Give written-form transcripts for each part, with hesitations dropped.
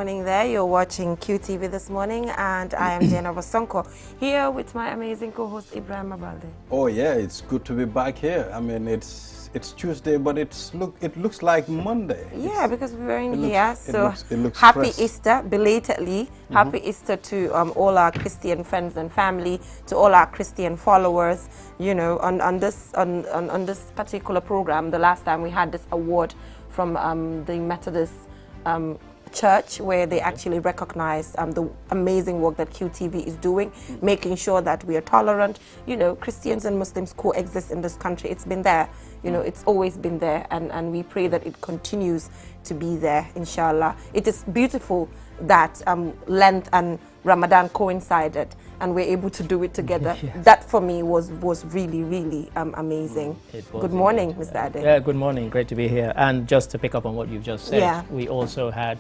morning there. You're watching QTV this morning, and I am Jena Vasonko, here with my amazing co-host Ibrahim Abalde. Oh yeah, it's good to be back here. I mean, it's Tuesday, but it looks like Monday. Yeah, because we were in here. So it looks happy fresh. Easter, belatedly. Happy Easter to all our Christian friends and family, to all our Christian followers. You know, on this particular program, the last time we had this award from the Methodist church, where they actually recognize the amazing work that QTV is doing, making sure that we are tolerant. You know, Christians and Muslims coexist in this country. It's been there, you know, it's always been there, and we pray that it continues to be there, inshallah. It is beautiful that Lent and Ramadan coincided and we're able to do it together. Yes. That for me was really, really amazing. Good morning, Mr. Ade. Yeah, good morning. Great to be here. And just to pick up on what you've just said, we also had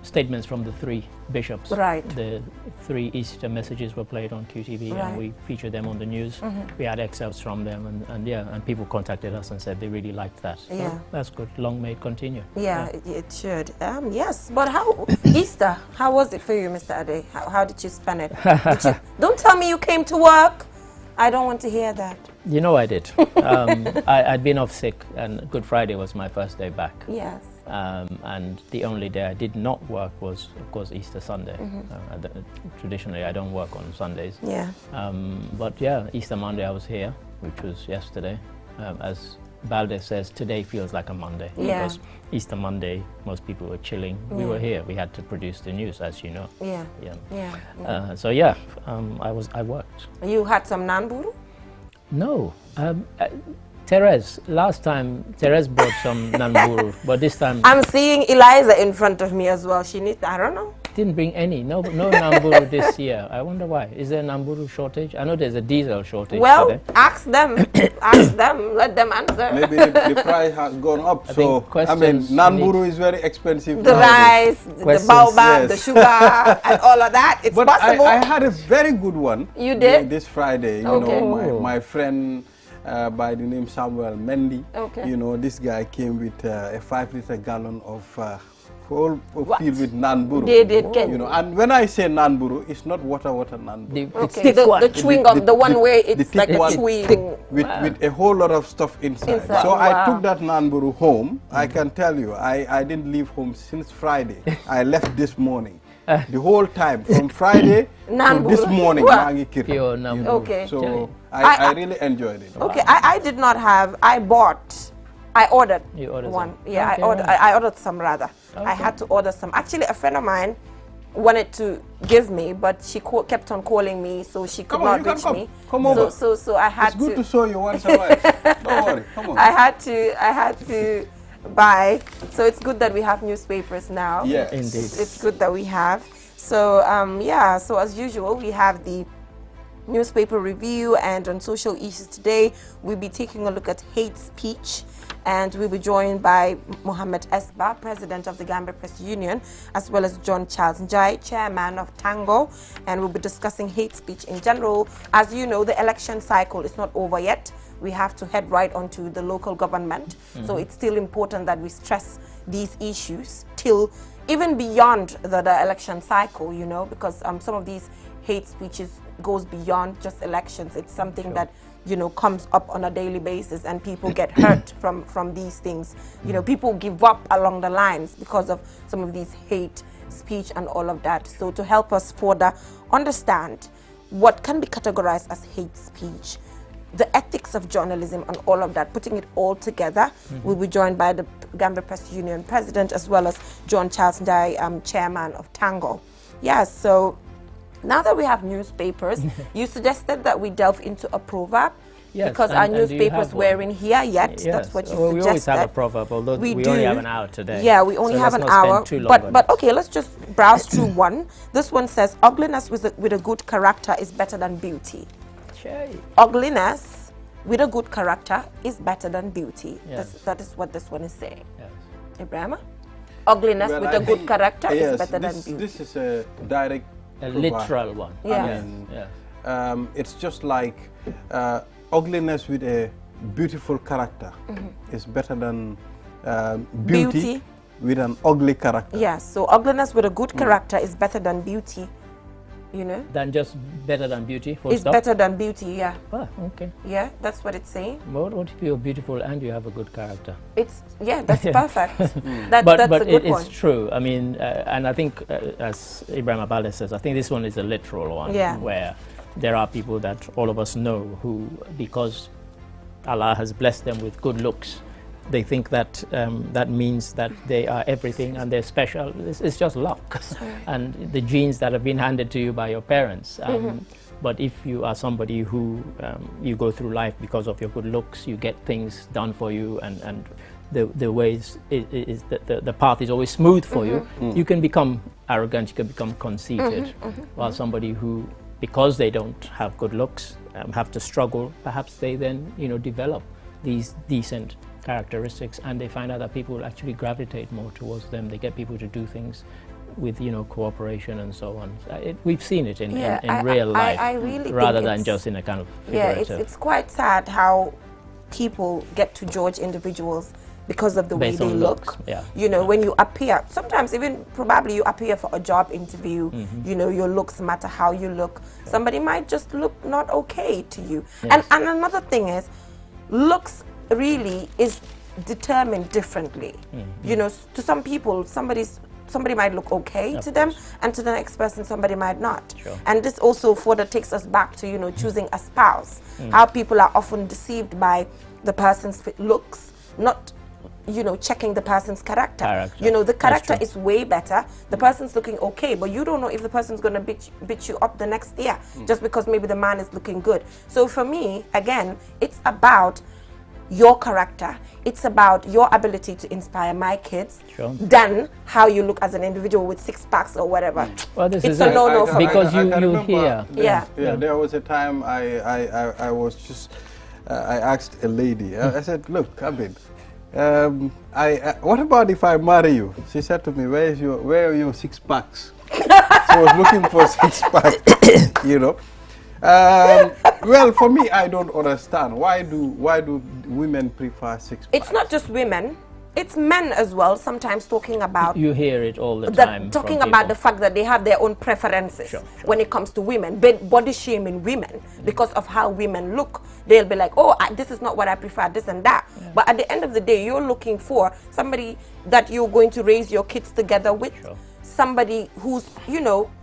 statements from the three bishops. Right. The three Easter messages were played on QTV, and we featured them on the news. We had excerpts from them, and people contacted us and said they really liked that. Yeah. So that's good. Long may it continue. Yeah, it should. Yes, but how Easter? How was it for you, Mr. Ade? How did you spend it? Don't tell me you came to work. I don't want to hear that. You know I did. I'd been off sick, and Good Friday was my first day back. Yes. And the only day I did not work was, of course, Easter Sunday. Traditionally, I don't work on Sundays. Yeah. But yeah, Easter Monday I was here, which was yesterday. As Balde says, today feels like a Monday. Yeah. Because Easter Monday, most people were chilling. We were here. We had to produce the news, as you know. Yeah. Yeah. So yeah, I worked. You had some nanburu? No. Therese, last time Therese brought some nanburu, but this time I'm seeing Eliza in front of me as well. She needs, I don't know. didn't bring any. No nanburu this year. I wonder why. Is there a nanburu shortage? I know there's a diesel shortage. Well, ask them. Ask them. Let them answer. Maybe the price has gone up. I mean, nanburu is very expensive. The rice, the baobab, the sugar, and all of that. It's possible. I had a very good one. You did? This Friday. You know, my friend by the name Samuel Mendy. Okay. You know, this guy came with a 5-liter gallon of whole filled with nanburu. You know, and when I say nanburu, it's not water nanburu. The chewing gum, the one where it's like a chewing. With a whole lot of stuff inside. So I took that nanburu home. I can tell you, I didn't leave home since Friday. I left this morning. The whole time, from Friday to this morning, pure nanburu. Okay. So I really enjoyed it. Okay, I did not have, I ordered one. Some. Yeah, Okay, I ordered some rather. Okay. I had to order some. Actually, a friend of mine wanted to give me, but she kept on calling me, so she could not reach me. Come over. So I had to. It's good to show you once in a while. Don't worry. Come on. I had to buy. So it's good that we have newspapers now. Yes. Indeed. It's good that we have. So yeah. So as usual, we have the newspaper review, and on social issues today we'll be taking a look at hate speech, and we'll be joined by Mohammed Esba, President of the Gambia Press Union, as well as John Charles Njai, Chairman of Tango, and we'll be discussing hate speech in general. As you know, the election cycle is not over yet. We have to head right onto the local government, so it's still important that we stress these issues till even beyond the election cycle, you know, because some of these hate speeches goes beyond just elections. It's something that, you know, comes up on a daily basis, and people get hurt from these things. You know, people give up along the lines because of some of these hate speech and all of that. So to help us further understand what can be categorized as hate speech, the ethics of journalism and all of that, putting it all together, we'll be joined by the Gambia Press Union President, as well as John Charles Ndai, Chairman of Tango. Yeah, so now that we have newspapers, you suggested that we delve into a proverb. Yes, because our newspapers were in here yet. Yes. That's what you suggested. We always have a proverb, although we only have an hour today. Yeah, we only have an hour. But okay, let's just browse through one. This one says, ugliness with a good character is better than beauty. Ugliness with a good character is better than beauty. Yes. That is what this one is saying. Yes. Ibrahim? Ugliness with a good character is better than beauty. This is a direct literal one. Yes. It's just like ugliness with a beautiful character is better than beauty with an ugly character. Yes, so ugliness with a good character is better than beauty, you know. Than just better than beauty, It's better than beauty, yeah. Ah, okay. Yeah, that's what it's saying. What if you're beautiful and you have a good character? It's, yeah, that's perfect. But that's a good one. It's true. I mean, and I think, as Ibrahim Abale says, I think this one is a literal one, where there are people that all of us know who, because Allah has blessed them with good looks, they think that that means that they are everything and they're special. It's just luck and the genes that have been handed to you by your parents. But if you are somebody who you go through life because of your good looks, you get things done for you, and the ways is the path is always smooth for you. You can become arrogant, you can become conceited, while somebody who, because they don't have good looks, have to struggle, perhaps they then develop these decent characteristics, and they find out that people actually gravitate more towards them. They get people to do things with cooperation and so on. We've seen it in real life, I really rather than just in a kind of figurative. Yeah, it's quite sad how people get to judge individuals because of the way they look. When you appear, sometimes even probably you appear for a job interview, your looks matter, how you look. Somebody might just look not okay to you. And another thing is, looks really is determined differently. To some people, somebody might look okay to them, and to the next person somebody might not. And this also further takes us back to choosing a spouse. How people are often deceived by the person's looks, not checking the person's character. The character is way better. The person's looking okay, but you don't know if the person's going to bitch you up the next year just because maybe the man is looking good. So for me, again, it's about your character. It's about your ability to inspire my kids than how you look as an individual with 6 packs or whatever. Well, this it's a no-no for because me. you hear. There was a time I was just I asked a lady. I said, look, Abid, what about if I marry you? She said to me, where are your 6 packs? She was looking for 6 packs, well, for me, I don't understand. Why do women prefer 6 packs? It's not just women. It's men as well, sometimes talking about... You hear it all the time. Talking about the fact that they have their own preferences when it comes to women. Body shaming women because of how women look. They'll be like, oh, this is not what I prefer, this and that. But at the end of the day, you're looking for somebody that you're going to raise your kids together with. Somebody who's,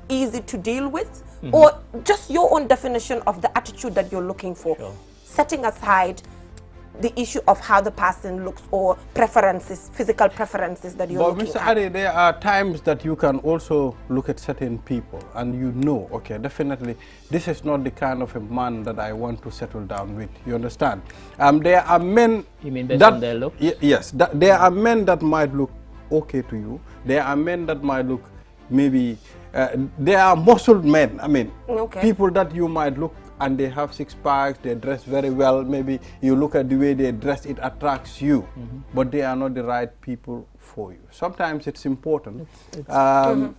easy to deal with. Or just your own definition of the attitude that you're looking for. Setting aside the issue of how the person looks or preferences, physical preferences that you're looking at. But Mr. Adi, there are times that you can also look at certain people and okay, definitely this is not the kind of a man that I want to settle down with. You understand? There are men... You mean based on their look? Yes. There are men that might look okay to you. There are men that might look maybe... there are muscled men, people that you might look and they have 6 packs, they dress very well, maybe you look at the way they dress, it attracts you, but they are not the right people for you. Sometimes it's important.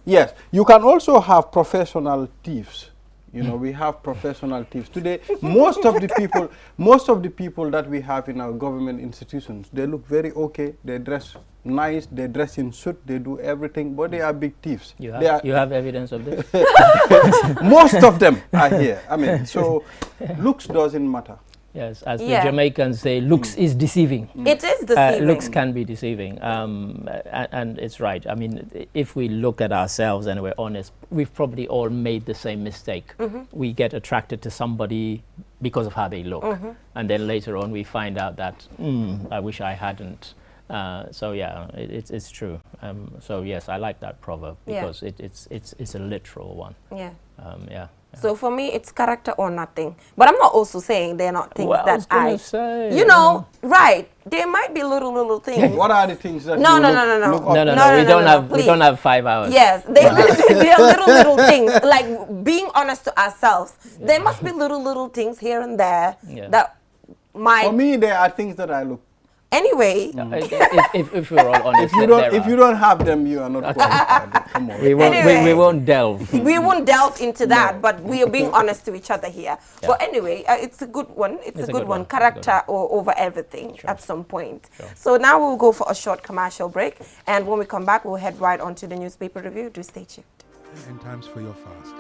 Yes, you can also have professional thieves. We have professional thieves. Today, most of the people that we have in our government institutions, they look very okay, they dress nice, they dress in suit, they do everything, but they are big thieves. You have evidence of this? Most of them are here. So looks doesn't matter. Yes, as the Jamaicans say, looks is deceiving. It is deceiving. Looks can be deceiving, and it's right. If we look at ourselves and we're honest, we've probably all made the same mistake. We get attracted to somebody because of how they look, and then later on we find out that, I wish I hadn't. So yeah, it's true. So yes, I like that proverb because it's a literal one. Yeah. So for me, it's character or nothing. But I'm not also saying they're not things that I say, right? There might be little things. What are the things that No. We don't have 5 hours. Yes, there are little things. Like being honest to ourselves, there must be little things here and there that might. For me, there are things that I look Anyway, if we're all honest, if you don't have them, you are not qualified. Come on. We won't delve. We won't delve into that, but we are being honest to each other here. Yeah. But anyway, it's a good one. It's a good one. Character over everything at some point. Sure. So now we'll go for a short commercial break, and when we come back, we'll head right on to the newspaper review. Do stay tuned. End times for your fast.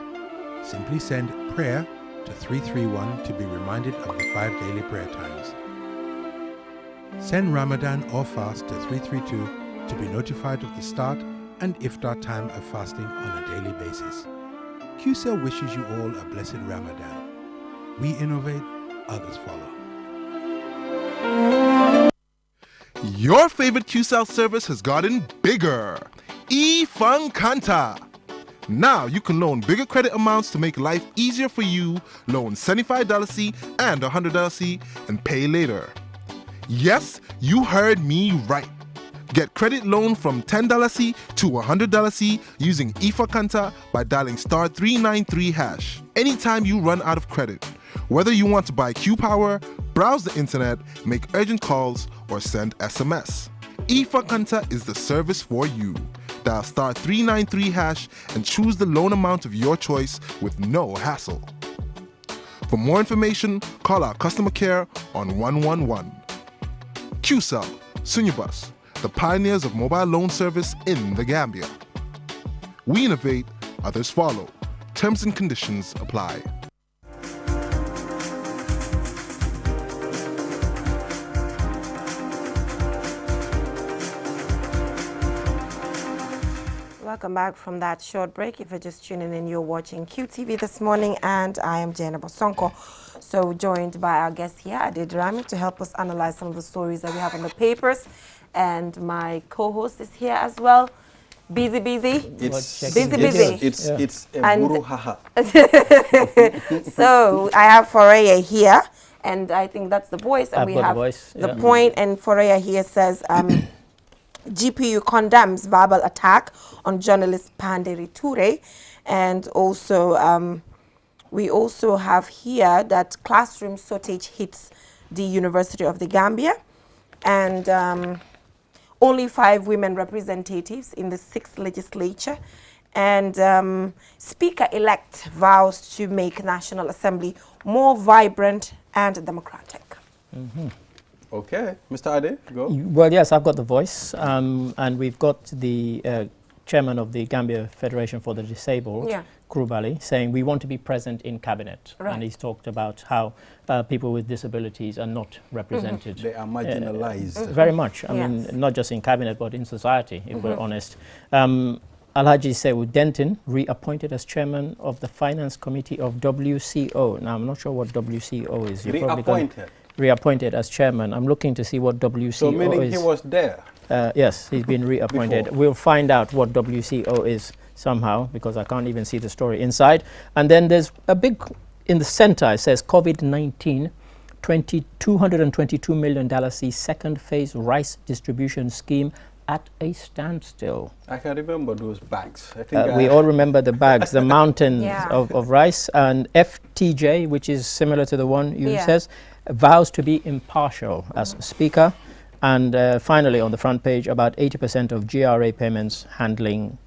Simply send prayer to 331 to be reminded of the 5 daily prayer times. Send Ramadan or fast to 332 to be notified of the start and iftar time of fasting on a daily basis. QCell wishes you all a blessed Ramadan. We innovate, others follow. Your favorite QCell service has gotten bigger. eFunkanta. Now you can loan bigger credit amounts to make life easier for you. Loan $75 and $100 and pay later. Yes, you heard me right. Get credit loan from $10 to $100 using eFunkanta by dialing *393#. Anytime you run out of credit, whether you want to buy Q-Power, browse the internet, make urgent calls, or send SMS. eFunkanta is the service for you. Dial *393# and choose the loan amount of your choice with no hassle. For more information, call our customer care on 111. QCell, Sunyabus, the pioneers of mobile loan service in the Gambia. We innovate, others follow. Terms and conditions apply. Welcome back from that short break. If you're just tuning in, you're watching QTV this morning, and I am Jana Bosonko. So joined by our guest here, Ade Rami, to help us analyze some of the stories that we have on the papers. And my co-host is here as well. Busy. It's a buruhaha. So I have Foreya here, and I think that's the voice. And we have the point, and Foreya here says, GPU condemns verbal attack on journalist Panderi Toure. And also, we also have here that classroom shortage hits the University of the Gambia. And only 5 women representatives in the 6th legislature. And Speaker-elect vows to make National Assembly more vibrant and democratic. Mm-hmm. Okay, Mr. Ade, go. Well, yes, I've got the voice, and we've got the chairman of the Gambia Federation for the Disabled, Krubali, saying we want to be present in cabinet. Right. And he's talked about how people with disabilities are not represented. They are marginalized. Very much. I mean, not just in cabinet, but in society, if we're honest. Alhaji Sewu Denton, reappointed as chairman of the Finance Committee of WCO. Now, I'm not sure what WCO is. Reappointed as chairman. I'm looking to see what WCO is. So meaning he was there? Yes, he's been reappointed. We'll find out what WCO is somehow, because I can't even see the story inside. And then there's a big, in the center, it says COVID-19, $222 million second phase rice distribution scheme at a standstill. I can remember those bags. I think we all remember the bags, the mountains of rice. And FTJ, which is similar to the one you says, vows to be impartial as speaker. And finally, on the front page, about 80% of GRA payments handling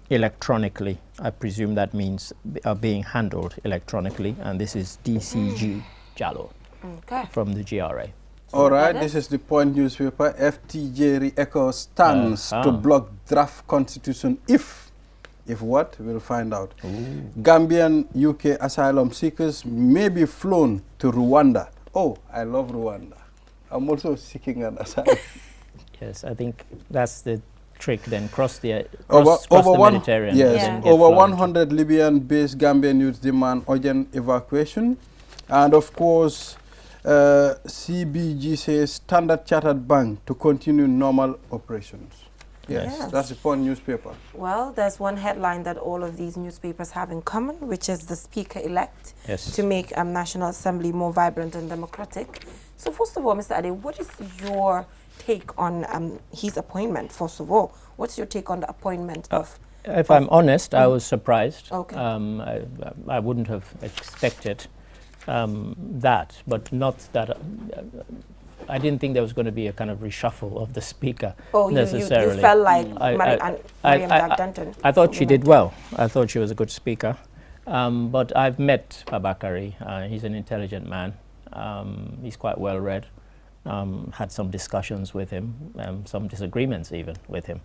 electronically. I presume that means are being handled electronically. And this is DCG Jallo from the GRA. All right, this is the Point newspaper. FTJ re-echo stands to block draft constitution if what? We'll find out. Gambian UK asylum seekers may be flown to Rwanda. Oh, I love Rwanda. I'm also seeking an asylum. Yes, I think that's the trick then. Cross the Mediterranean. Yes, over 100 Libyan-based Gambian youths demand urgent evacuation. And of course, CBG says Standard Chartered Bank to continue normal operations. Yes, that's the Point newspaper. Well, there's one headline that all of these newspapers have in common, which is the Speaker-elect to make National Assembly more vibrant and democratic. So first of all, Mr. Ade, what is your take on his appointment, first of all? What's your take on the appointment of... If I'm honest, I was surprised. Okay. I wouldn't have expected that, but not that... I didn't think there was going to be a kind of reshuffle of the speaker Oh, necessarily. you felt like Mariam Danton. I thought she did well. I thought she was a good speaker. But I've met Babakari. He's an intelligent man. He's quite well read. Had some discussions with him, some disagreements even with him.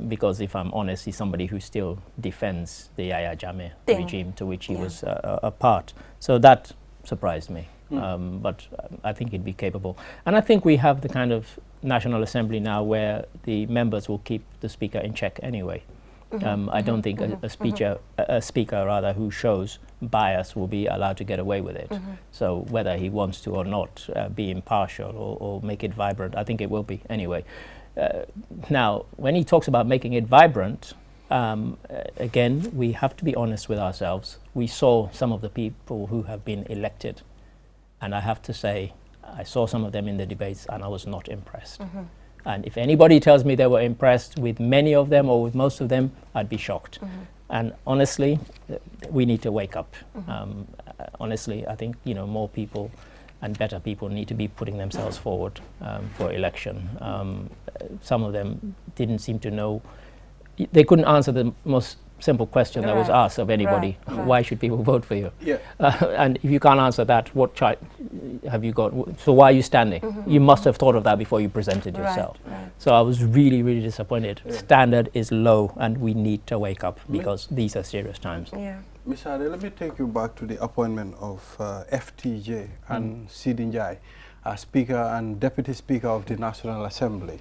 Because if I'm honest, he's somebody who still defends the Yahya Jammeh regime to which he was a part. So that surprised me. But I think he'd be capable. And I think we have the kind of National Assembly now where the members will keep the speaker in check anyway. I don't think a speaker rather who shows bias will be allowed to get away with it. So whether he wants to or not be impartial or make it vibrant, I think it will be anyway. Now, when he talks about making it vibrant, again, we have to be honest with ourselves. We saw some of the people who have been elected, and I have to say, I saw some of them in the debates and I was not impressed. And if anybody tells me they were impressed with many of them or with most of them, I'd be shocked. And honestly, we need to wake up. Honestly, I think more people and better people need to be putting themselves forward for election. Some of them didn't seem to know. They couldn't answer the most simple question that was asked of anybody. Why should people vote for you? And if you can't answer that, what choice have you got? So why are you standing? You must have thought of that before you presented yourself. So I was really, really disappointed. Standard is low and we need to wake up because these are serious times. Ms. Ade, let me take you back to the appointment of FTJ and Sidin Jai as Speaker and Deputy Speaker of the National Assembly.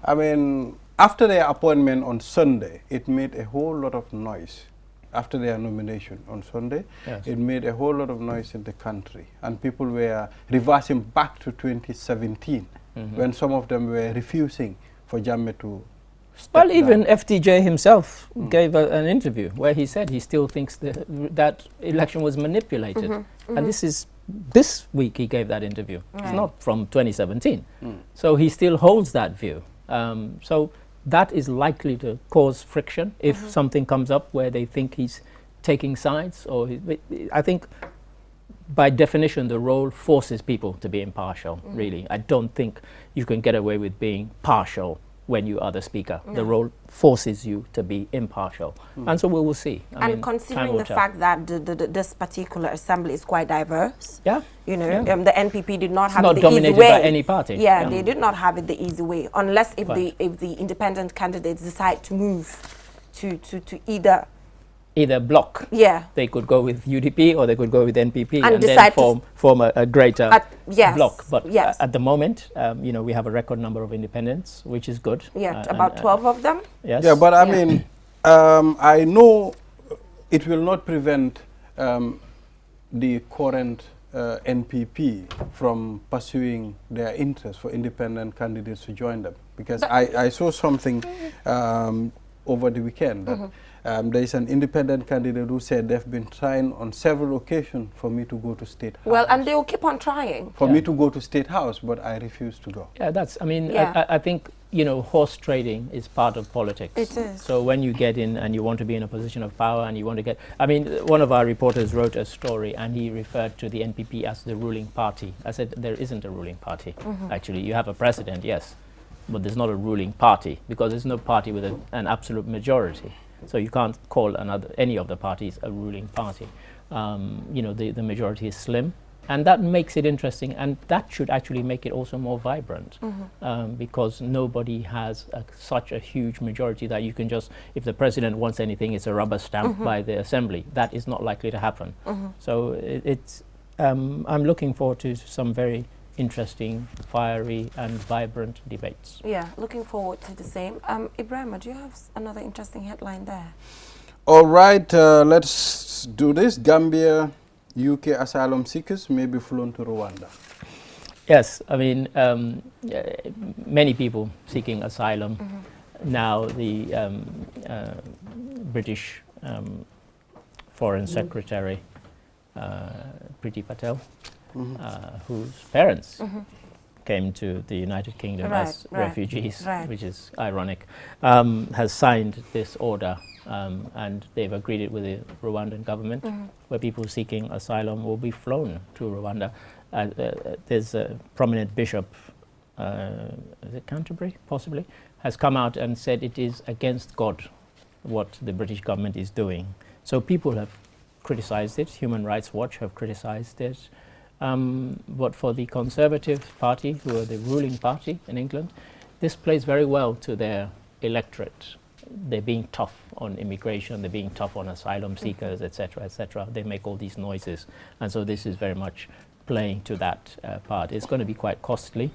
I mean, after their appointment on Sunday, it made a whole lot of noise. After their nomination on Sunday, it made a whole lot of noise in the country. And people were reversing back to 2017, when some of them were refusing for Jammeh to step down. Even FTJ himself gave an interview where he said he still thinks that election was manipulated. And this week he gave that interview. It's not from 2017. So he still holds that view. So that is likely to cause friction if something comes up where they think he's taking sides. I think by definition the role forces people to be impartial, really. I don't think you can get away with being partial when you are the speaker. The role forces you to be impartial. And so we will see. I mean, considering the fact that this particular assembly is quite diverse, the NPP did not have it the easy way. Not dominated by any party. They did not have it the easy way, unless if the independent candidates decide to move to either block. They could go with UDP or they could go with NPP and then form a greater block. But at the moment, we have a record number of independents, which is good. About 12 of them. Yeah, but I mean, I know it will not prevent the current NPP from pursuing their interest for independent candidates to join them. Because I saw something over the weekend that there is an independent candidate who said they've been trying on several occasions for me to go to State House. Well, and they will keep on trying. For me to go to State House, but I refuse to go. I think, horse trading is part of politics. It is. So when you get in and you want to be in a position of power and you want to get... one of our reporters wrote a story and he referred to the NPP as the ruling party. I said, there isn't a ruling party. Actually, you have a president, yes, but there's not a ruling party because there's no party with an absolute majority. So you can't call any of the parties a ruling party. The majority is slim, and that makes it interesting, and that should actually make it also more vibrant, because nobody has such a huge majority that you can just, if the president wants anything, it's a rubber stamp by the assembly. That is not likely to happen. So I'm looking forward to some very interesting, fiery and vibrant debates. Looking forward to the same. Ibrahim, do you have another interesting headline there? All right, let's do this. Gambia, UK asylum seekers may be flown to Rwanda. Yes, many people seeking asylum. Now the British Foreign Secretary, Priti Patel, whose parents came to the United Kingdom as refugees, which is ironic, has signed this order and they've agreed it with the Rwandan government where people seeking asylum will be flown to Rwanda. there's a prominent bishop, is it Canterbury, possibly, has come out and said it is against God what the British government is doing. So people have criticized it. Human Rights Watch have criticized it. But for the Conservative Party, who are the ruling party in England, this plays very well to their electorate. They're being tough on immigration, they're being tough on asylum seekers, etc., etc. They make all these noises. And so this is very much playing to that part. It's going to be quite costly.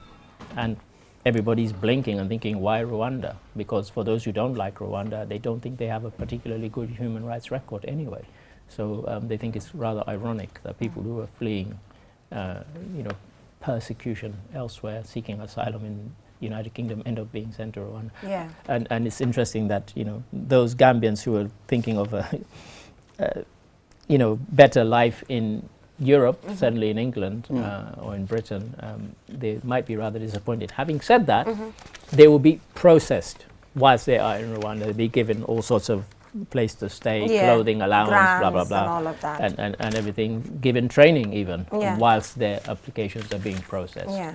And everybody's blinking and thinking, why Rwanda? Because for those who don't like Rwanda, they don't think they have a particularly good human rights record anyway. So they think it's rather ironic that people who are fleeing persecution elsewhere, seeking asylum in the United Kingdom, end up being sent to Rwanda. Yeah. And it's interesting that, those Gambians who are thinking of a, better life in Europe, certainly in England or in Britain, they might be rather disappointed. Having said that, they will be processed whilst they are in Rwanda. They'll be given all sorts of place to stay, clothing allowance, blah, blah, blah, and all of that. and everything, given training even, whilst their applications are being processed. Yeah.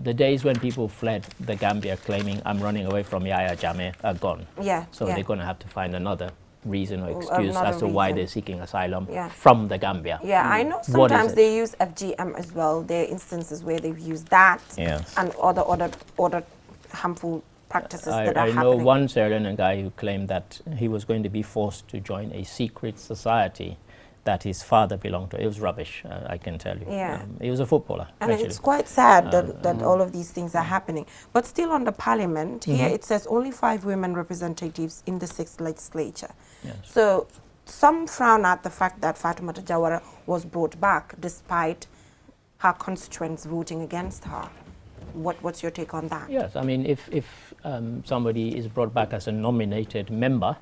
The days when people fled the Gambia claiming, I'm running away from Yahya Jammeh, are gone. Yeah. So they're going to have to find another reason or excuse another as to why reason. they're seeking asylum from the Gambia. Yeah, I know sometimes they use FGM as well. There are instances where they've used that and other harmful practices that are happening. I know one Sierra Leonean guy who claimed that he was going to be forced to join a secret society that his father belonged to. It was rubbish, I can tell you. Yeah. He was a footballer. And it's quite sad that all of these things are happening. But still on the parliament, here it says only 5 women representatives in the 6th legislature. Yes. So some frown at the fact that Fatoumata Jawara was brought back despite her constituents voting against her. What's your take on that? Yes, I mean, if somebody is brought back as a nominated member,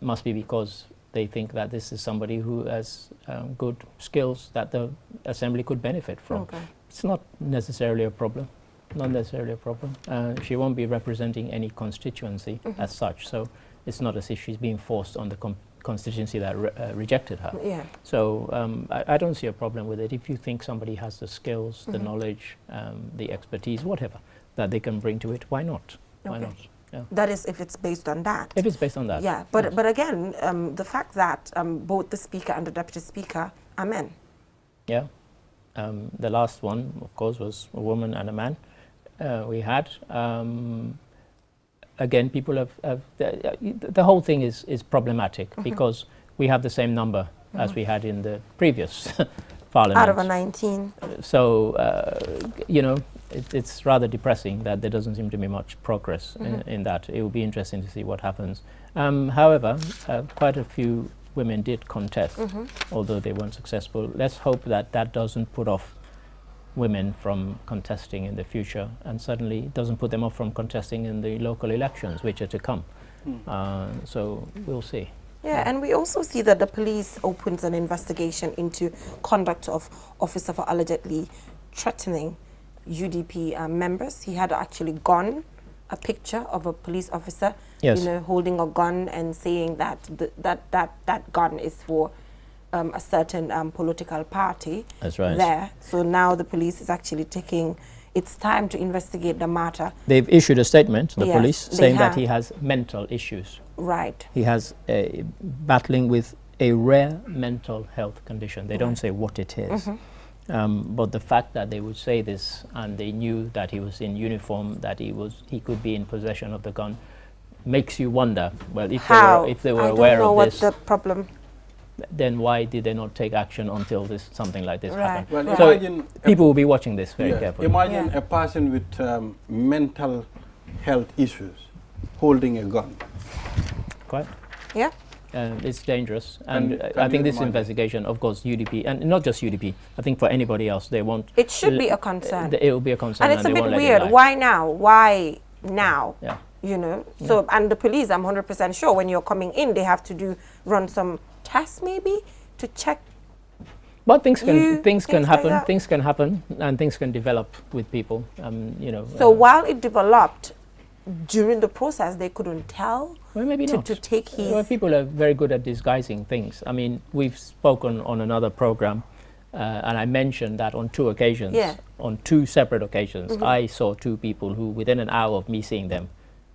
must be because they think that this is somebody who has good skills that the assembly could benefit from. Okay. It's not necessarily a problem. Not necessarily a problem. She won't be representing any constituency as such, so it's not as if she's being forced on the constituency that rejected her. Yeah. So I don't see a problem with it. If you think somebody has the skills, the knowledge, the expertise, whatever, that they can bring to it, why not? Why not? Yeah. That is if it's based on that. If it's based on that. Yeah, but again, the fact that both the Speaker and the Deputy Speaker are men. Yeah. The last one, of course, was a woman and a man we had. Again, people have the whole thing is problematic because we have the same number as we had in the previous parliament. Out of a 19. So, it's rather depressing that there doesn't seem to be much progress in that. It will be interesting to see what happens. However, quite a few women did contest, although they weren't successful. Let's hope that that doesn't put off women from contesting in the future, and certainly it doesn't put them off from contesting in the local elections, which are to come. So we'll see. Yeah, and we also see that the police opens an investigation into conduct of officer for allegedly threatening UDP members. He had actually gone a picture of a police officer, holding a gun and saying that that gun is for a certain political party. That's right. There. So now the police is actually taking its time to investigate the matter. They've issued a statement, the police, saying that he has mental issues. Right. He has battling with a rare mental health condition. They don't say what it is. But the fact that they would say this and they knew that he was in uniform, that he could be in possession of the gun, makes you wonder, well, if they were aware of this, what the problem. then why did they not take action until something like this happened? Well, so people will be watching this very carefully. Imagine a person with mental health issues holding a gun. Quite. Yeah. It's dangerous, and I think this investigation, of course, UDP, and not just UDP, I think for anybody else, they won't. It should be a concern. It will be a concern, and it's a bit weird. Why now? Why now? Yeah. So, and the police, I'm 100% sure when you're coming in, they have to run some tests maybe to check. But things can happen. Like things can happen, and things can develop with people. So while it developed, during the process they couldn't tell? Well, maybe not. To take his... Well, people are very good at disguising things. I mean, we've spoken on another program, and I mentioned that on 2 occasions, on 2 separate occasions, I saw 2 people who, within an hour of me seeing them,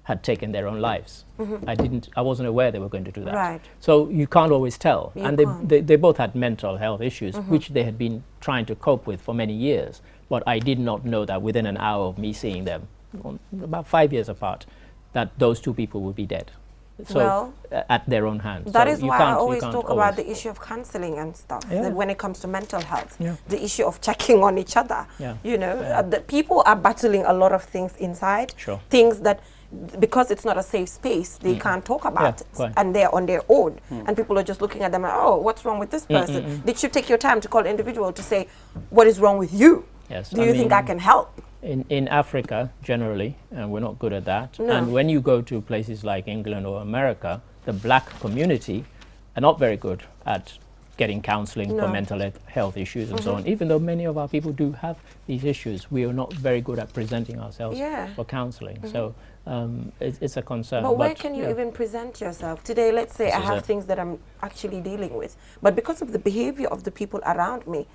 had taken their own lives. I wasn't aware they were going to do that. Right. So you can't always tell. You and can't. they both had mental health issues, which they had been trying to cope with for many years. But I did not know that within an hour of me seeing them, about 5 years apart, that those 2 people would be dead. So well, at their own hands. That so is why I always talk about the issue of counseling and stuff. That when it comes to mental health, the issue of checking on each other. You know, the people are battling a lot of things inside. Things that, because it's not a safe space, they can't talk about it, and they're on their own. And people are just looking at them like, oh, what's wrong with this person? They should take your time to call an individual to say, what is wrong with you? Do you think I can help? In Africa, generally, and we're not good at that, and when you go to places like England or America, the black community are not very good at getting counseling for mental health issues and so on. Even though many of our people do have these issues, we are not very good at presenting ourselves for counseling. So it's a concern. But where can you even present yourself? Today, let's say I have things that I'm actually dealing with, but because of the behavior of the people around me,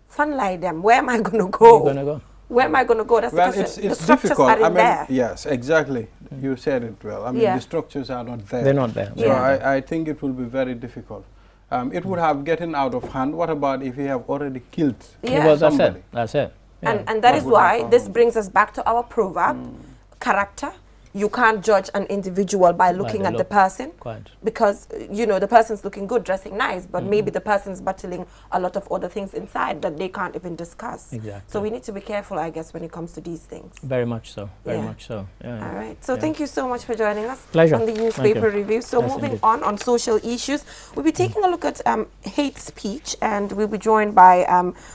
fun like them, where am I going to go? Where are you going to go? Where am I going to go? That's well, the question. it's the structures difficult. aren't I mean, there. yes, exactly. You said it well. I mean, the structures are not there. They're not there. So I think it will be very difficult. It would have gotten out of hand. What about if you have already killed somebody? That's it. And that is why this brings us back to our proverb, character. You can't judge an individual by looking at the person, because you know the person's looking good, dressing nice, but maybe the person's battling a lot of other things inside that they can't even discuss. So we need to be careful, I guess, when it comes to these things. Very much so. Very much so. All right. So thank you so much for joining us on the newspaper review. So moving on social issues, we'll be taking a look at hate speech, and we'll be joined by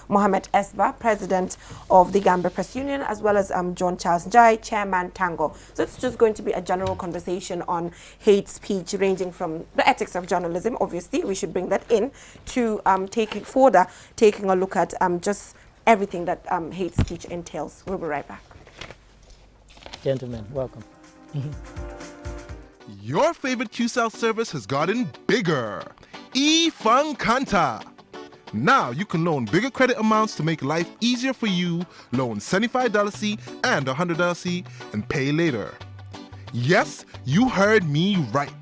Mohammed Esba, president of the Gambia Press Union, as well as John Charles Njai, chairman Tango. So it's just going to be a general conversation on hate speech, ranging from the ethics of journalism, obviously we should bring that in, to taking a look at just everything that hate speech entails. We'll be right back. Gentlemen, welcome. Your favorite QCell service has gotten bigger. Kanta. Now you can loan bigger credit amounts to make life easier for you. Loan $75 and $100 and pay later. Yes, you heard me right.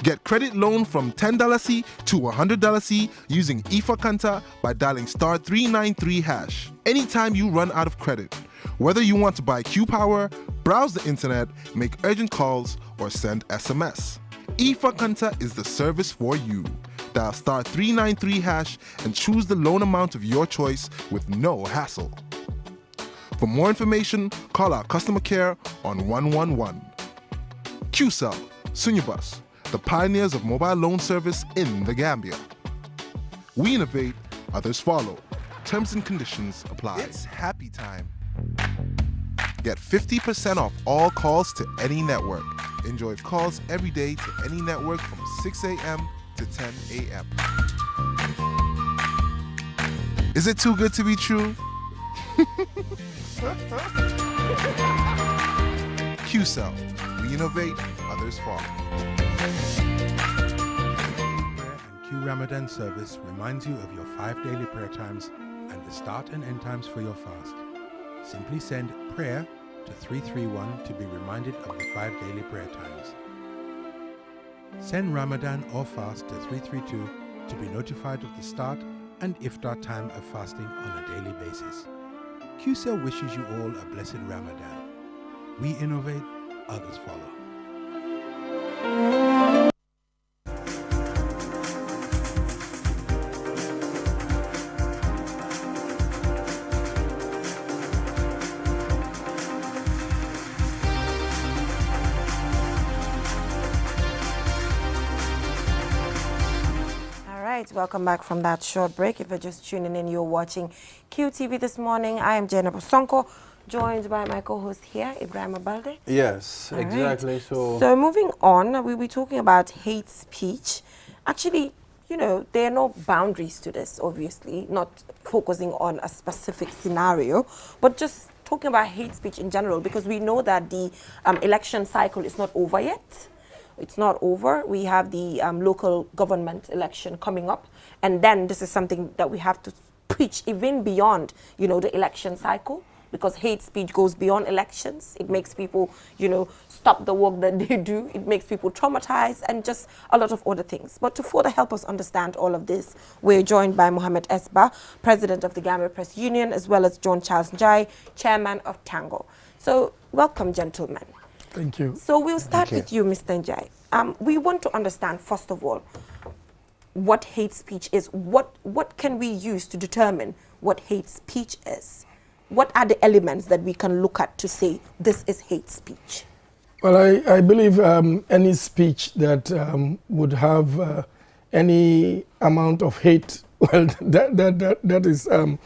Get credit loan from $10 to $100 using Kanta by dialing *393#. Anytime you run out of credit, whether you want to buy Q-Power, browse the internet, make urgent calls, or send SMS. Kanta is the service for you. Dial *393# and choose the loan amount of your choice with no hassle. For more information, call our customer care on 111. QCell, Sunyabus, the pioneers of mobile loan service in the Gambia. We innovate, others follow. Terms and conditions apply. It's happy time. Get 50% off all calls to any network. Enjoy calls every day to any network from 6 a.m. to 10 a.m. Is it too good to be true? QCell. We innovate, others follow. Prayer and Q-Ramadan service reminds you of your 5 daily prayer times and the start and end times for your fast. Simply send prayer to 331 to be reminded of the 5 daily prayer times. Send Ramadan or fast to 332 to be notified of the start and iftar time of fasting on a daily basis. QCell wishes you all a blessed Ramadan. We innovate, others follow. Welcome back from that short break. If you're just tuning in, you're watching QTV this morning. I am Jenna Bosonko, joined by my co-host here, Ibrahim Abalde. Yes, exactly. Right. So moving on, we'll be talking about hate speech. Actually, you know, there are no boundaries to this, obviously, not focusing on a specific scenario, but just talking about hate speech in general, because we know that the election cycle is not over yet. It's not over. We have the local government election coming up, and then this is something that we have to preach even beyond, you know, the election cycle, because hate speech goes beyond elections. It makes people, you know, stop the work that they do. It makes people traumatized and just a lot of other things. But to further help us understand all of this, we're joined by Mohammed Esba, President of the Gambia Press Union, as well as John Charles Njai, Chairman of Tango. So welcome, gentlemen. Thank you. So we'll start with you, Mr. Njai. We want to understand, first of all, what hate speech is. What can we use to determine what hate speech is? What are the elements that we can look at to say this is hate speech? Well, I believe any speech that would have any amount of hate, well, that is an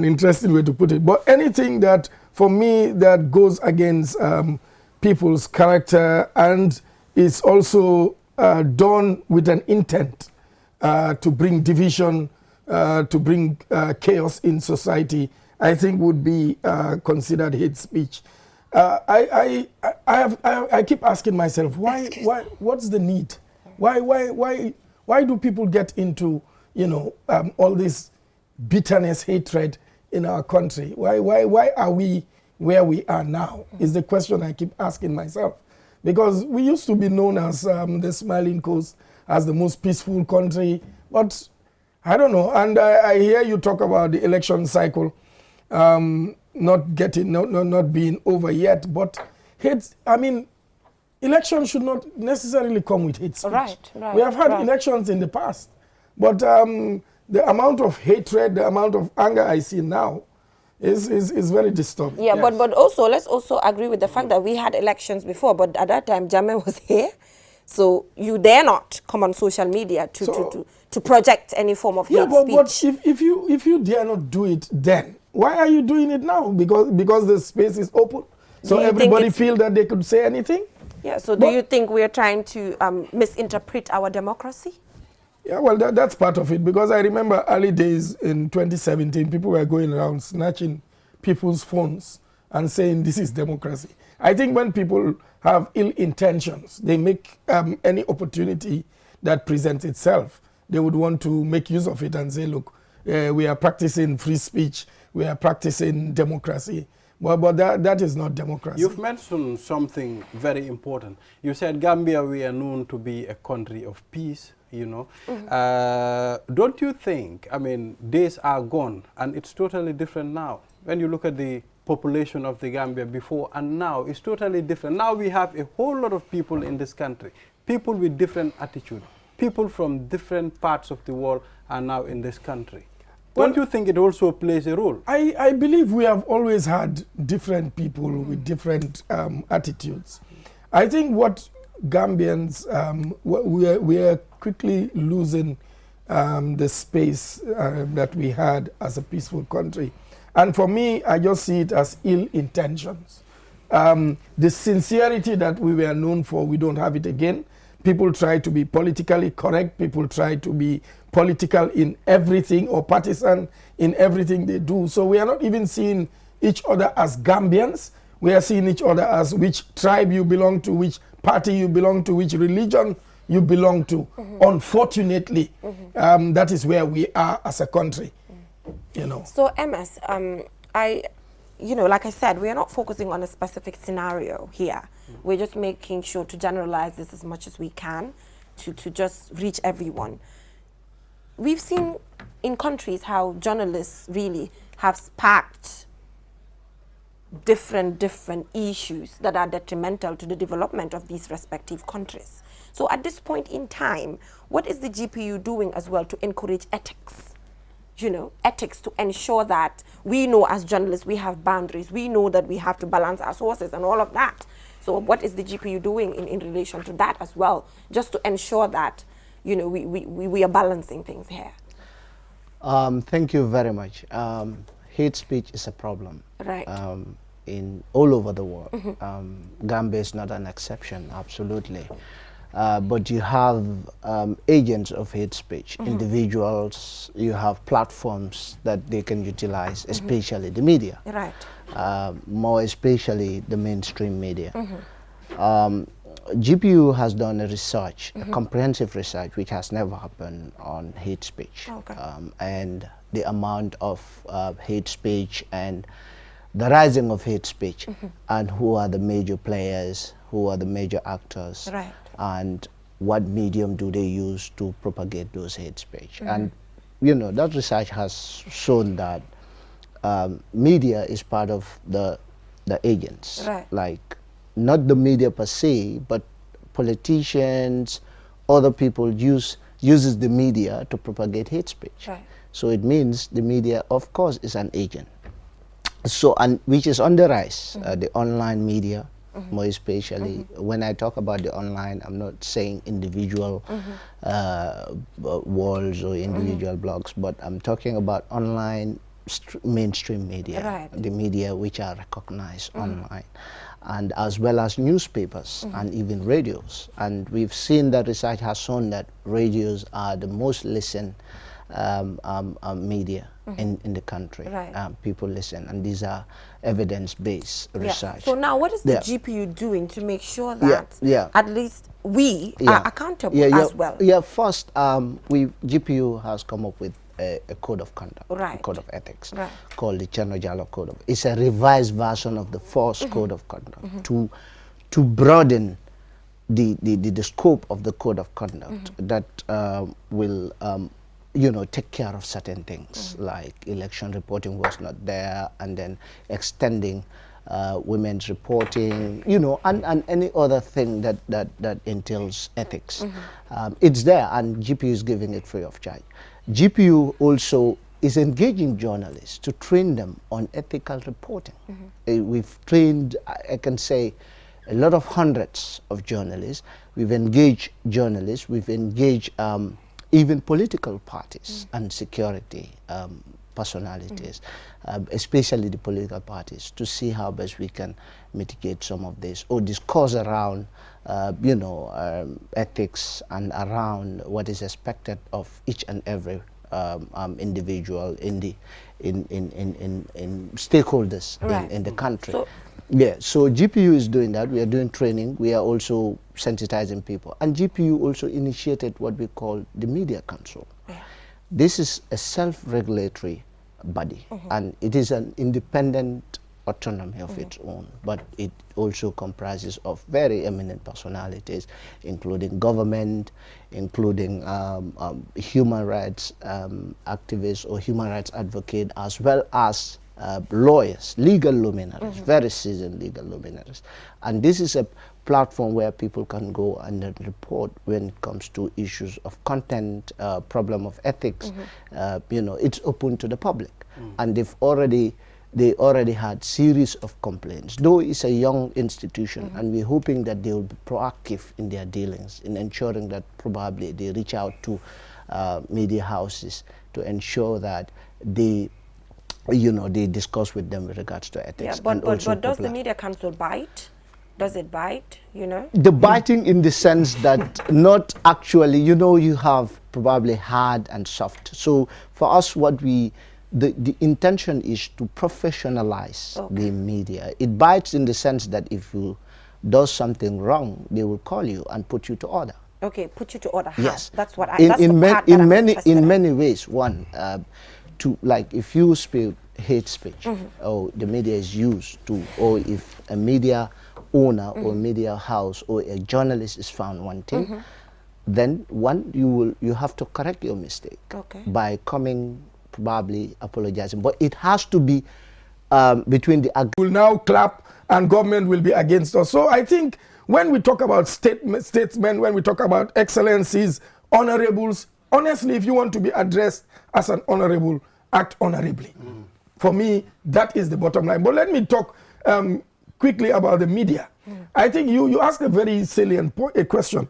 interesting way to put it. But anything that, for me, that goes against people's character and is also done with an intent to bring division, to bring chaos in society, I think would be considered hate speech. I keep asking myself, what's the need? Why do people get into, you know, all this bitterness, hatred in our country? Why are we where we are now? Is the question I keep asking myself. Because we used to be known as the Smiling Coast, as the most peaceful country, but I don't know. And I hear you talk about the election cycle not being over yet, but hate, I mean, elections should not necessarily come with hate speech. Right. We have had elections in the past, but the amount of hatred, the amount of anger I see now is very disturbing. Yeah, yes. but also, let's also agree with the fact that we had elections before, but at that time, Jammeh was here. So you dare not come on social media to project any form of hate speech. But if you dare not do it then, why are you doing it now? Because the space is open, so everybody feel that they could say anything. Yeah. So do you think we are trying to misinterpret our democracy? Yeah. Well, that's part of it, because I remember early days in 2017, people were going around snatching people's phones and saying this is democracy. I think when people have ill intentions, they make any opportunity that presents itself, they would want to make use of it and say, look, we are practicing free speech, we are practicing democracy. But that is not democracy. You've mentioned something very important. You said Gambia, we are known to be a country of peace, you know. Don't you think, I mean, days are gone and it's totally different now. When you look at the population of the Gambia before and now, it's totally different. Now we have a whole lot of people in this country, people with different attitudes, people from different parts of the world are now in this country. Don't you think it also plays a role? I believe we have always had different people with different attitudes. I think what Gambians, we are quickly losing the space that we had as a peaceful country. And for me, I just see it as ill intentions. The sincerity that we were known for, we don't have it again. People try to be politically correct. People try to be political in everything or partisan in everything they do. So we are not even seeing each other as Gambians. We are seeing each other as which tribe you belong to, which party you belong to, which religion you belong to. Unfortunately, that is where we are as a country. You know. So MS, you know, like I said, we are not focusing on a specific scenario here. We're just making sure to generalize this as much as we can to just reach everyone. We've seen in countries how journalists really have sparked different issues that are detrimental to the development of these respective countries. So at this point in time, what is the GPU doing as well to encourage ethics? You know, ethics to ensure that we know as journalists we have boundaries, we know that we have to balance our sources and all of that. So what is the GPU doing in relation to that as well, just to ensure that, you know, we are balancing things here? Thank you very much. Hate speech is a problem. Right. In all over the world. Gambia is not an exception, absolutely. but you have agents of hate speech, individuals, you have platforms that they can utilize, especially the media. Right. More especially the mainstream media. GPU has done a research, a comprehensive research, which has never happened on hate speech. Okay. And the amount of hate speech and the rising of hate speech, and who are the major players, who are the major actors, right, and what medium do they use to propagate those hate speech. And you know, that research has shown that media is part of the agents, right, like not the media per se, but politicians, other people uses the media to propagate hate speech. right. So it means the media, of course, is an agent. So, and which is on the rise, the online media, more especially. When I talk about the online, I'm not saying individual walls or individual blogs, but I'm talking about online mainstream media, right, the media which are recognized online, and as well as newspapers and even radios. And we've seen that research has shown that radios are the most listened media in the country. Right. People listen, and these are evidence-based research. So now what is the GPU doing to make sure that at least we are accountable as well? Yeah, first, GPU has come up with a code of conduct, a code of ethics, called the Cherno-Jallo Code of. It's a revised version of the first code of conduct to broaden the scope of the code of conduct that will you know, take care of certain things, like election reporting was not there, and then extending women's reporting, you know, and any other thing that entails ethics. It's there, and GPU is giving it free of charge. GPU also is engaging journalists to train them on ethical reporting. We've trained, I can say, a lot of hundreds of journalists. We've engaged journalists, we've engaged even political parties and security personalities, especially the political parties, to see how best we can mitigate some of this, or discuss around, you know, ethics and around what is expected of each and every individual in stakeholders in the country. So GPU is doing that. We are doing training. We are also sensitizing people. And GPU also initiated what we call the Media Council. This is a self-regulatory body, and it is an independent autonomy of its own, but it also comprises of very eminent personalities, including government, including human rights activists or human rights advocates, as well as lawyers, legal luminaries, very seasoned legal luminaries. And this is a platform where people can go and report when it comes to issues of content, problem of ethics. You know, it's open to the public, and they already had series of complaints. Though it's a young institution, and we're hoping that they will be proactive in their dealings, in ensuring that probably they reach out to media houses to ensure that they, you know, they discuss with them with regards to ethics. But does the Media Council bite? Does it bite, you know? The biting in the sense that not actually, you know, you have probably hard and soft. So for us, what we, the intention is to professionalize the media. It bites in the sense that if you do something wrong, they will call you and put you to order. Okay, put you to order. Yes, that's what I. In many ways. One, to, like, if you speak hate speech, or the media is used to, or if a media owner or media house or a journalist is found wanting, then you have to correct your mistake by coming, probably apologizing, but it has to be between the. Will now clap and government will be against us. So I think when we talk about statesmen, when we talk about excellencies, honorables, honestly, if you want to be addressed as an honorable, act honorably. For me, that is the bottom line. But let me talk quickly about the media. I think you asked a very salient question.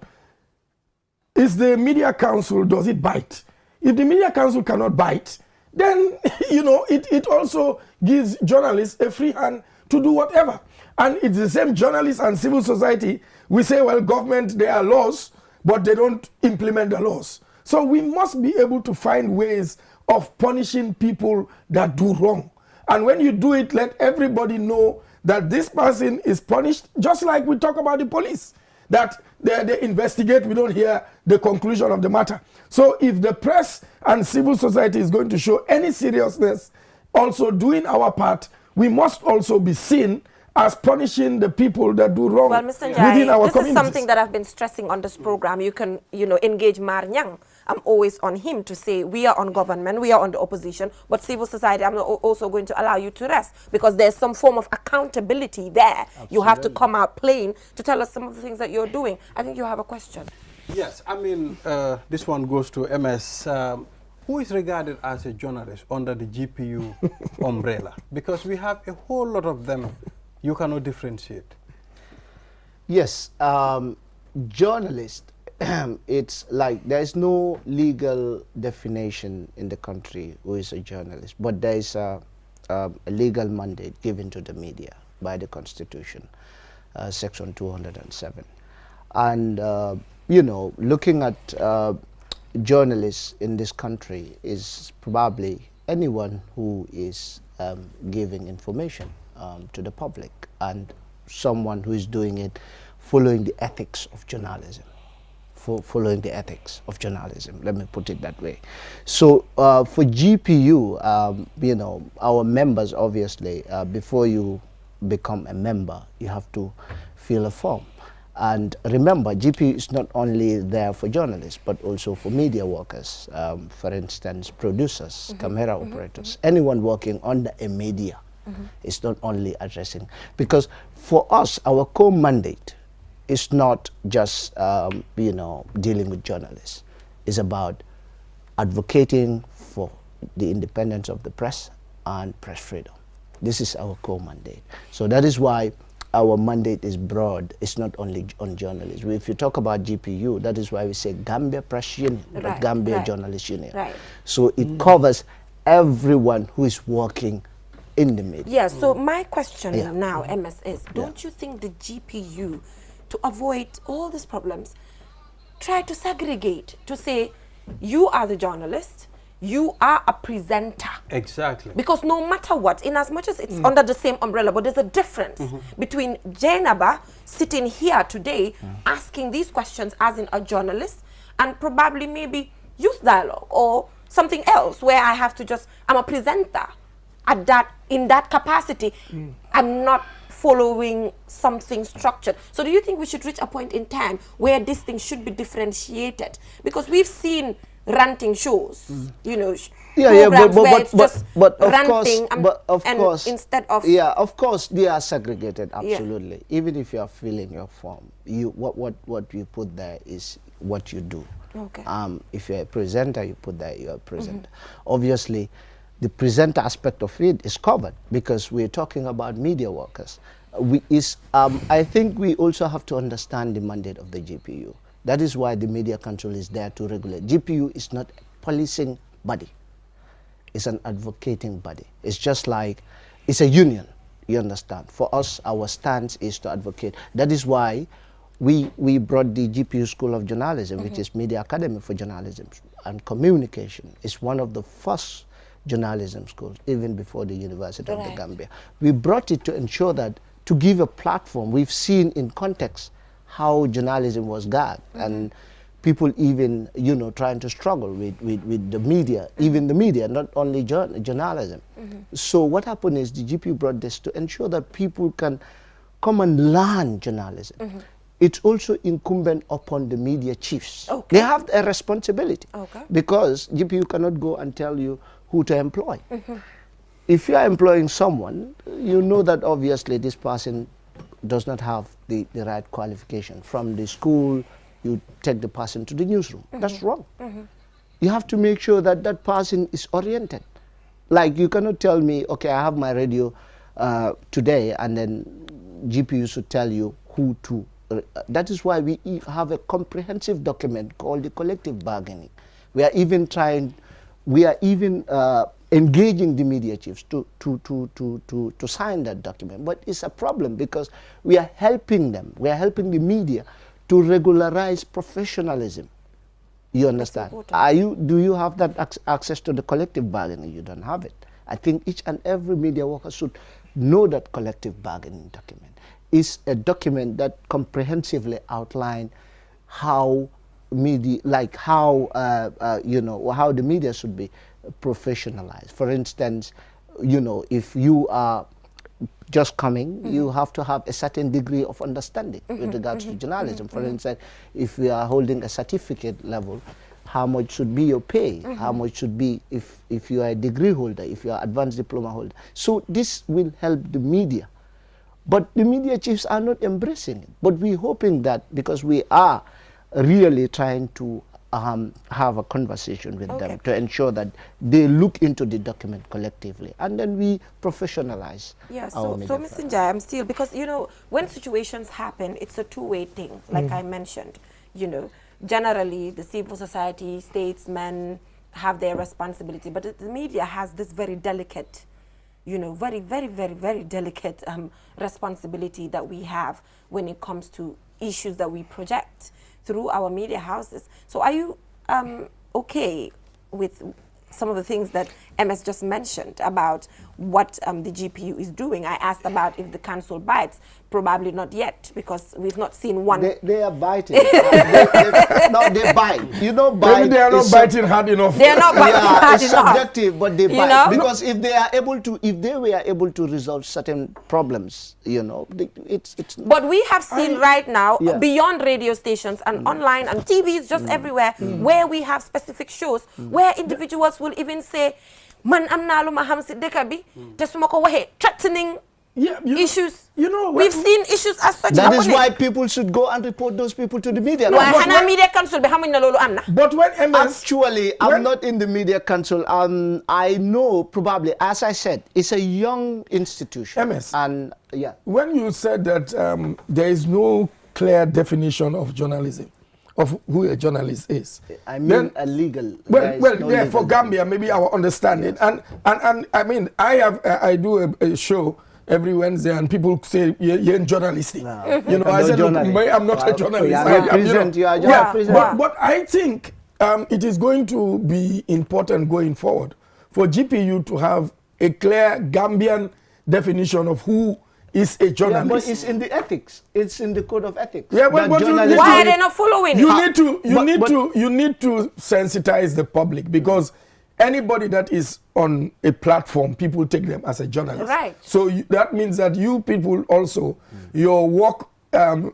Is the Media Council, does it bite? If the Media Council cannot bite, then, you know, it also gives journalists a free hand to do whatever. And it's the same journalists and civil society. We say, well, government, there are laws, but they don't implement the laws. So we must be able to find ways of punishing people that do wrong. And when you do it, let everybody know that this person is punished, just like we talk about the police, that they investigate, we don't hear the conclusion of the matter. So if the press and civil society is going to show any seriousness, also doing our part, we must also be seen as punishing the people that do wrong Mr. Njai, within our this communities. Is something that I've been stressing on this program. You can, engage Mar Nyang. I'm always on him to say we are on government, we are on the opposition, but civil society, I'm also going to allow you to rest because there's some form of accountability there. Absolutely. You have to come out plain to tell us some of the things that you're doing. I think you have a question. Yes, I mean, this one goes to MS. Who is regarded as a journalist under the GPU umbrella? Because we have a whole lot of them. You cannot differentiate. Yes, journalist, it's like there's no legal definition in the country who is a journalist, but there is a legal mandate given to the media by the Constitution, Section 207. And, looking at journalists in this country is probably anyone who is giving information to the public, and someone who is doing it following the ethics of journalism. Following the ethics of journalism, let me put it that way. So for GPU, our members, obviously, before you become a member, you have to fill a form. And remember, GPU is not only there for journalists, but also for media workers, for instance, producers, camera operators, anyone working under a media. It's not only addressing, because for us, our core mandate is not just, dealing with journalists. It's about advocating for the independence of the press and press freedom. This is our core mandate. So that is why our mandate is broad. It's not only on journalism. If you talk about GPU, that is why we say Gambia Press Union, not Gambia Journalist Union. So it covers everyone who is working in the media. Yeah, so my question now, MS, is don't you think the GPU, to avoid all these problems, try to segregate, to say, you are the journalist, you are a presenter. Exactly. Because no matter what, in as much as it's under the same umbrella, but there's a difference between Jainaba sitting here today asking these questions as in a journalist, and probably maybe Youth Dialogue or something else where I have to just, I'm a presenter in that capacity. I'm not following something structured. So do you think we should reach a point in time where this thing should be differentiated? Because we've seen ranting shows, but of course, instead of of course they are segregated, absolutely. Even if you are filling your form, what you put there is what you do. Okay. If you're a presenter, you put there you're a presenter. Obviously, the presenter aspect of it is covered because we're talking about media workers. I think we also have to understand the mandate of the GPU. That is why the Media Council is there to regulate. GPU is not a policing body. It's an advocating body. It's just like, it's a union, you understand. For us, our stance is to advocate. That is why we brought the GPU School of Journalism, which is Media Academy for Journalism and Communication. It's one of the first journalism schools, even before the University of the Gambia. We brought it to ensure that, to give a platform. We've seen in context how journalism was gagged and people even, trying to struggle with the media, even the media, not only journalism. So what happened is the GPU brought this to ensure that people can come and learn journalism. It's also incumbent upon the media chiefs. They have a responsibility because GPU cannot go and tell you who to employ. If you are employing someone, you know that obviously this person does not have the right qualification. From the school, you take the person to the newsroom. That's wrong. You have to make sure that that person is oriented. Like, you cannot tell me, okay, I have my radio today, and then GPU should tell you who to. That is why we have a comprehensive document called the collective bargaining. We are even engaging the media chiefs to sign that document. But it's a problem because we are helping them. We are helping the media to regularize professionalism. You understand? Do you have that access to the collective bargaining? You don't have it. I think each and every media worker should know that collective bargaining document is a document that comprehensively outlines how media, like how how the media should be professionalized. For instance, if you are just coming, you have to have a certain degree of understanding with regards to journalism. For instance, if we are holding a certificate level, how much should be your pay? How much should be if you are a degree holder, if you are advanced diploma holder? So this will help the media. But the media chiefs are not embracing it. But we're hoping that, because we are really trying to have a conversation with them to ensure that they look into the document collectively, and then we professionalize. Yeah, so Mr. Njai, I'm still, because when situations happen, it's a two-way thing, like I mentioned. Generally the civil society, statesmen have their responsibility, but the media has this very delicate, very, very, very, very delicate responsibility that we have when it comes to issues that we project through our media houses. So are you okay with some of the things that MS just mentioned about what the GPU is doing? I asked about if the council bites. Probably not yet, because we've not seen one. They are biting. No, they bite. Bite. Maybe they are not biting hard enough. They are not biting hard enough. It's subjective, but they bite. Because if they were able to resolve certain problems, it's. But we have seen right now, beyond radio stations and online and TVs, just everywhere, where we have specific shows where individuals will even say, "Man, I'm na luma hamsi dekabi, tesumako wahe," threatening. Issues. We've seen issues as such. That is why people should go and report those people to the media. But when actually, I'm not in the media council. I know, probably, as I said, it's a young institution. MS. And when you said that there is no clear definition of journalism, of who a journalist is, I mean, a legal. For Gambia, maybe I will understand it. And I mean, I do a show every Wednesday, and people say you're a journalist. No. I said, look, I'm not a journalist. But I think it is going to be important going forward for GPU to have a clear Gambian definition of who is a journalist. Yeah, but it's in the ethics. It's in the code of ethics. Yeah, but why are they not following it? You need to sensitize the public, because anybody that is on a platform, people take them as a journalist. Right. So that means that you people also, your work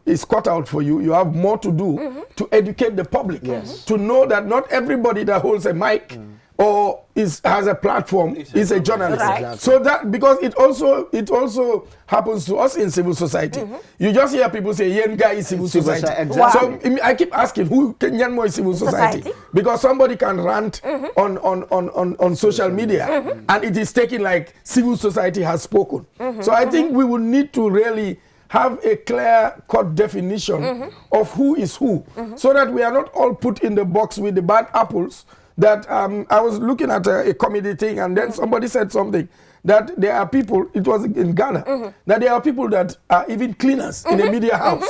is cut out for you. You have more to do to educate the public, to know that not everybody that holds a mic or has a platform is a journalist. Right. Exactly. So that, because it also happens to us in civil society. You just hear people say yen guy is civil society. Exactly. So I keep asking, who can yen more is civil society? Because somebody can rant on social media and it is taken like civil society has spoken. So I think we will need to really have a clear-cut definition of who is who, so that we are not all put in the box with the bad apples. That I was looking at a comedy thing, and then somebody said something, that there are people, it was in Ghana, that there are people that are even cleaners in a media house,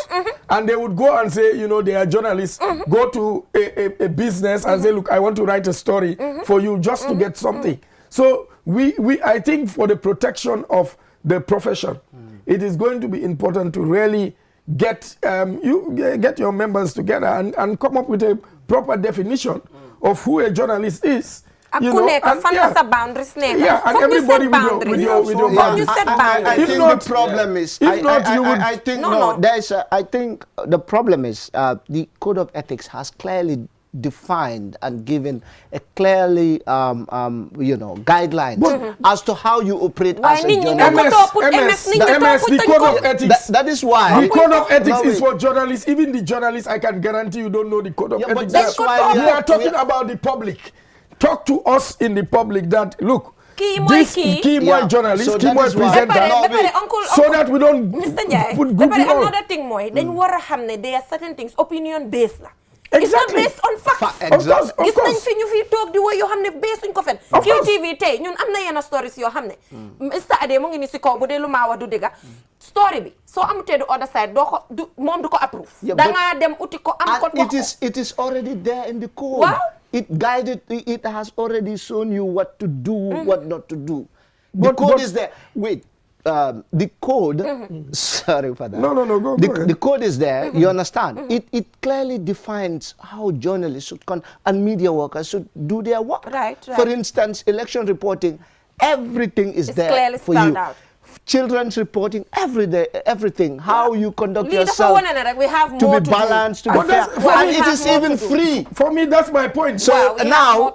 and they would go and say, they are journalists, go to a business and say, look, I want to write a story for you just to get something. So I think for the protection of the profession, it is going to be important to really get your members together and come up with a proper definition of who a journalist is. And everybody with your boundaries. I think the problem is, I think the problem is the Code of Ethics has clearly defined and given a clearly guidelines as to how you operate as a journalist. The Code of Ethics. That is why the Code of Ethics is for journalists. Even the journalists, I can guarantee you don't know the Code of Ethics. That's why we are talking about the public. Talk to us in the public that, look, this key journalist, so key presenter, so that we don't Mr. Njai, put good another thing more, then there are certain things, opinion based. It's not based on facts. Exactly. Gis nañ fi ñu fi toog di woy yoo xam ne based ko fen. QTV tey ñun am na yenn stories yoo xam ne. Mr Ade mu ngi ni si kaw bu dee lu maa wax du dëgg. Story bi soo amutee the other side moom du ko approve. Da nga dem uti ko am ko wax. It is already there in the code. Wow. It has already shown you what to do, what not to do. The code is there. Wait. The code, sorry for that. No, go ahead. The code is there, you understand? It clearly defines how journalists should and media workers should do their work. Right. For instance, election reporting, everything is there clearly for you. Out. Children's reporting every day, everything, how you conduct yourself we have more to be balanced, to be fair, and it is even free. For me, that's my point. So now,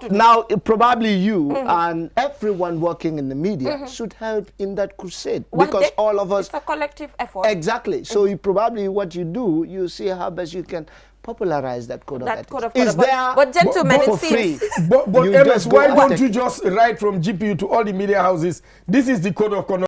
probably you and everyone working in the media should help in that crusade, because all of us. It's a collective effort. Exactly. So what you do, you see how best you can popularize that code of ethics. Is there, but gentlemen, it seems. But MS, why don't you just write from GPU to all the media houses? This is the code of conduct.